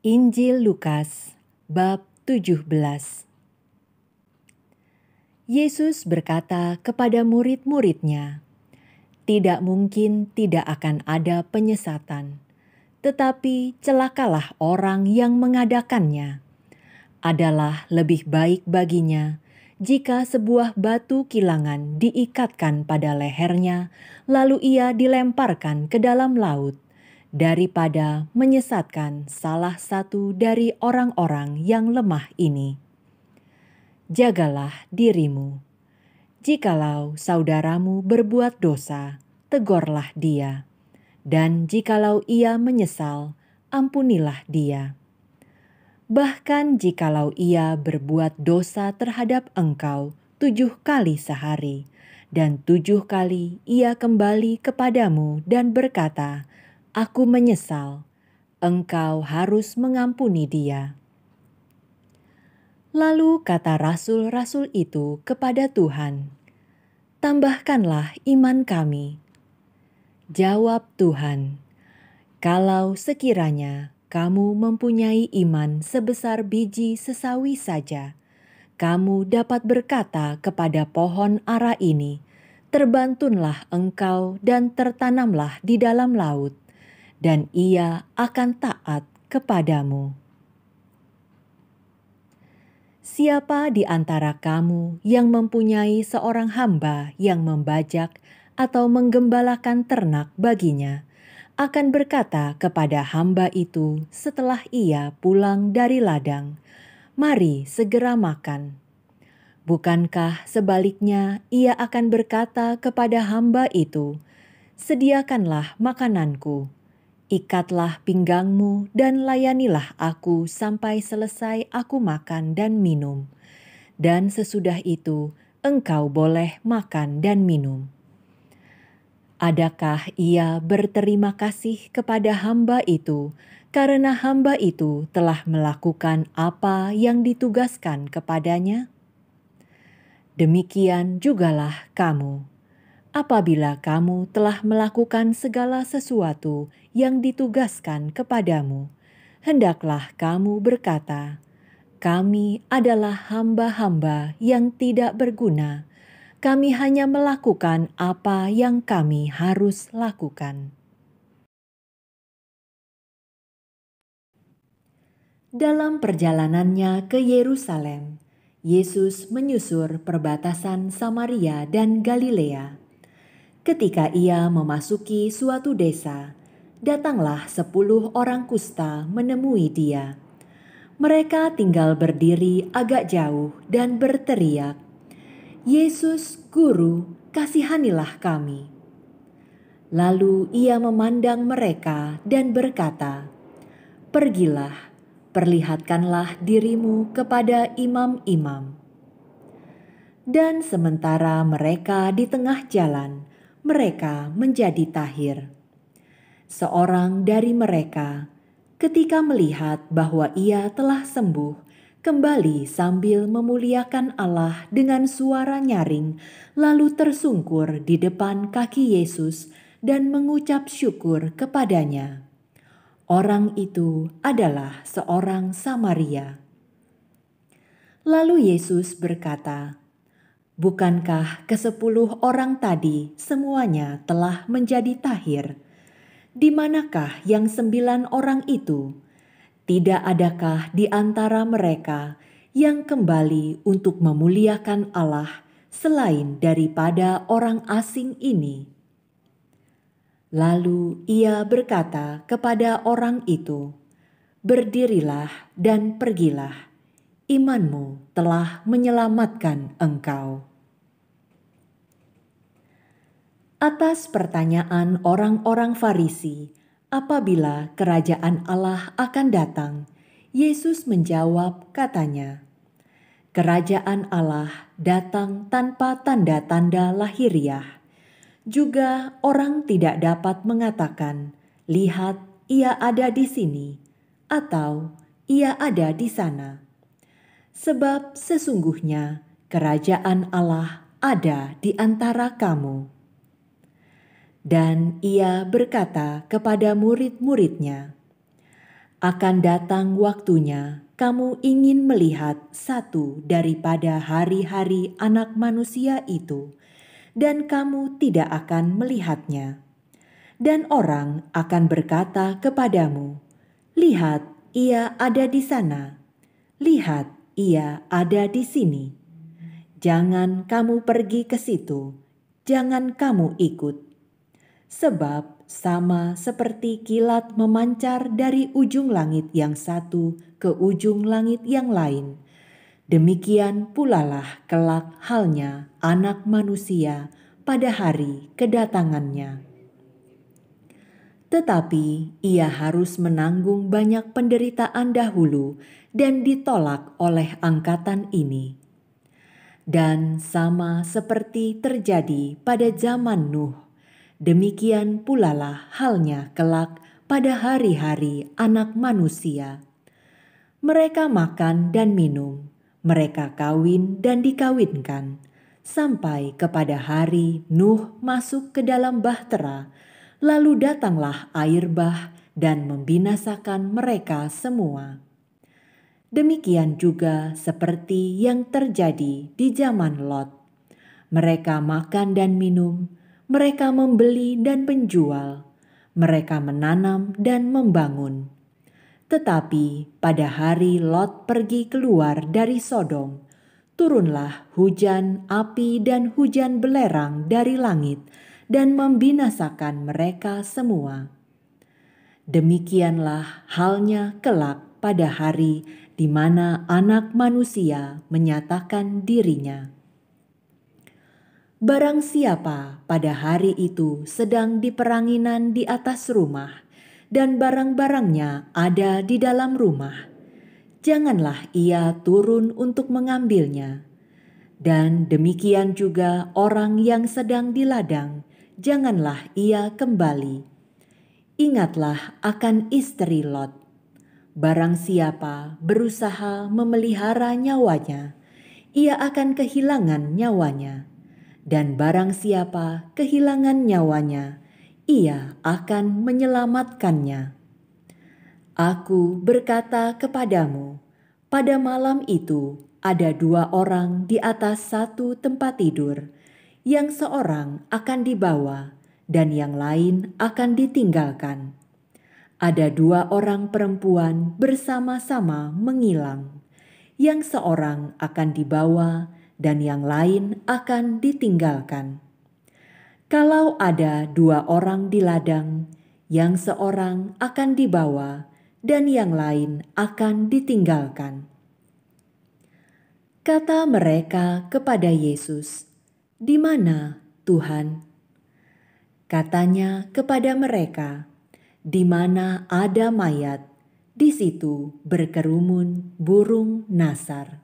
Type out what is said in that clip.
Injil Lukas bab 17. Yesus berkata kepada murid-muridnya, "Tidak mungkin tidak akan ada penyesatan, tetapi celakalah orang yang mengadakannya. Adalah lebih baik baginya jika sebuah batu kilangan diikatkan pada lehernya, lalu ia dilemparkan ke dalam laut, daripada menyesatkan salah satu dari orang-orang yang lemah ini. Jagalah dirimu. Jikalau saudaramu berbuat dosa, tegurlah dia, dan jikalau ia menyesal, ampunilah dia. Bahkan jikalau ia berbuat dosa terhadap engkau 7 kali sehari, dan 7 kali ia kembali kepadamu dan berkata, 'Aku menyesal,' engkau harus mengampuni dia." Lalu kata rasul-rasul itu kepada Tuhan, "Tambahkanlah iman kami." Jawab Tuhan, "Kalau sekiranya kamu mempunyai iman sebesar biji sesawi saja, kamu dapat berkata kepada pohon ara ini, 'Terbantunlah engkau dan tertanamlah di dalam laut,' dan ia akan taat kepadamu. Siapa di antara kamu yang mempunyai seorang hamba yang membajak atau menggembalakan ternak baginya, akan berkata kepada hamba itu setelah ia pulang dari ladang, 'Mari segera makan'? Bukankah sebaliknya ia akan berkata kepada hamba itu, 'Sediakanlah makananku, ikatlah pinggangmu dan layanilah aku sampai selesai aku makan dan minum, dan sesudah itu engkau boleh makan dan minum'? Adakah ia berterima kasih kepada hamba itu karena hamba itu telah melakukan apa yang ditugaskan kepadanya? Demikian jugalah kamu. Apabila kamu telah melakukan segala sesuatu yang ditugaskan kepadamu, hendaklah kamu berkata, 'Kami adalah hamba-hamba yang tidak berguna. Kami hanya melakukan apa yang kami harus lakukan.'" Dalam perjalanannya ke Yerusalem, Yesus menyusur perbatasan Samaria dan Galilea. Ketika ia memasuki suatu desa, datanglah 10 orang kusta menemui dia. Mereka tinggal berdiri agak jauh dan berteriak, "Yesus, Guru, kasihanilah kami." Lalu ia memandang mereka dan berkata, "Pergilah, perlihatkanlah dirimu kepada imam-imam." Dan sementara mereka di tengah jalan, mereka menjadi tahir. Seorang dari mereka, ketika melihat bahwa ia telah sembuh, kembali sambil memuliakan Allah dengan suara nyaring, lalu tersungkur di depan kaki Yesus dan mengucap syukur kepadanya. Orang itu adalah seorang Samaria. Lalu Yesus berkata, "Bukankah ke-10 orang tadi semuanya telah menjadi tahir? Di manakah yang 9 orang itu? Tidak adakah di antara mereka yang kembali untuk memuliakan Allah selain daripada orang asing ini?" Lalu ia berkata kepada orang itu, "Berdirilah dan pergilah, imanmu telah menyelamatkan engkau." Atas pertanyaan orang-orang Farisi, apabila kerajaan Allah akan datang, Yesus menjawab katanya, "Kerajaan Allah datang tanpa tanda-tanda lahiriah. Juga orang tidak dapat mengatakan, 'Lihat, ia ada di sini,' atau 'ia ada di sana.' Sebab sesungguhnya kerajaan Allah ada di antara kamu." Dan ia berkata kepada murid-muridnya, Akan datang waktunya kamu ingin melihat satu daripada hari-hari Anak Manusia itu, dan kamu tidak akan melihatnya. Dan orang akan berkata kepadamu, "Lihat, ia ada di sana. Lihat, ia ada di sini." Jangan kamu pergi ke situ, jangan kamu ikut. Sebab sama seperti kilat memancar dari ujung langit yang satu ke ujung langit yang lain, demikian pulalah kelak halnya Anak Manusia pada hari kedatangannya. Tetapi ia harus menanggung banyak penderitaan dahulu dan ditolak oleh angkatan ini. Dan sama seperti terjadi pada zaman Nuh, demikian pulalah halnya kelak pada hari-hari Anak Manusia. Mereka makan dan minum, mereka kawin dan dikawinkan, sampai kepada hari Nuh masuk ke dalam bahtera. Lalu datanglah air bah dan membinasakan mereka semua. Demikian juga seperti yang terjadi di zaman Lot. Mereka makan dan minum, mereka membeli dan menjual, mereka menanam dan membangun. Tetapi pada hari Lot pergi keluar dari Sodom, turunlah hujan api dan hujan belerang dari langit dan membinasakan mereka semua. Demikianlah halnya kelak pada hari di mana Anak Manusia menyatakan dirinya. Barang siapa pada hari itu sedang di peranginan di atas rumah, dan barang-barangnya ada di dalam rumah, janganlah ia turun untuk mengambilnya. Dan demikian juga orang yang sedang di ladang, janganlah ia kembali. Ingatlah akan istri Lot. Barang siapa berusaha memelihara nyawanya, ia akan kehilangan nyawanya. Dan barang siapa kehilangan nyawanya, ia akan menyelamatkannya. Aku berkata kepadamu, pada malam itu ada 2 orang di atas satu tempat tidur, yang seorang akan dibawa dan yang lain akan ditinggalkan. Ada 2 orang perempuan bersama-sama mengilang, yang seorang akan dibawa dan yang lain akan ditinggalkan. Kalau ada 2 orang di ladang, yang seorang akan dibawa dan yang lain akan ditinggalkan. Kata mereka kepada Yesus, "Di mana, Tuhan?" Katanya kepada mereka, "Di mana ada mayat, di situ berkerumun burung nasar."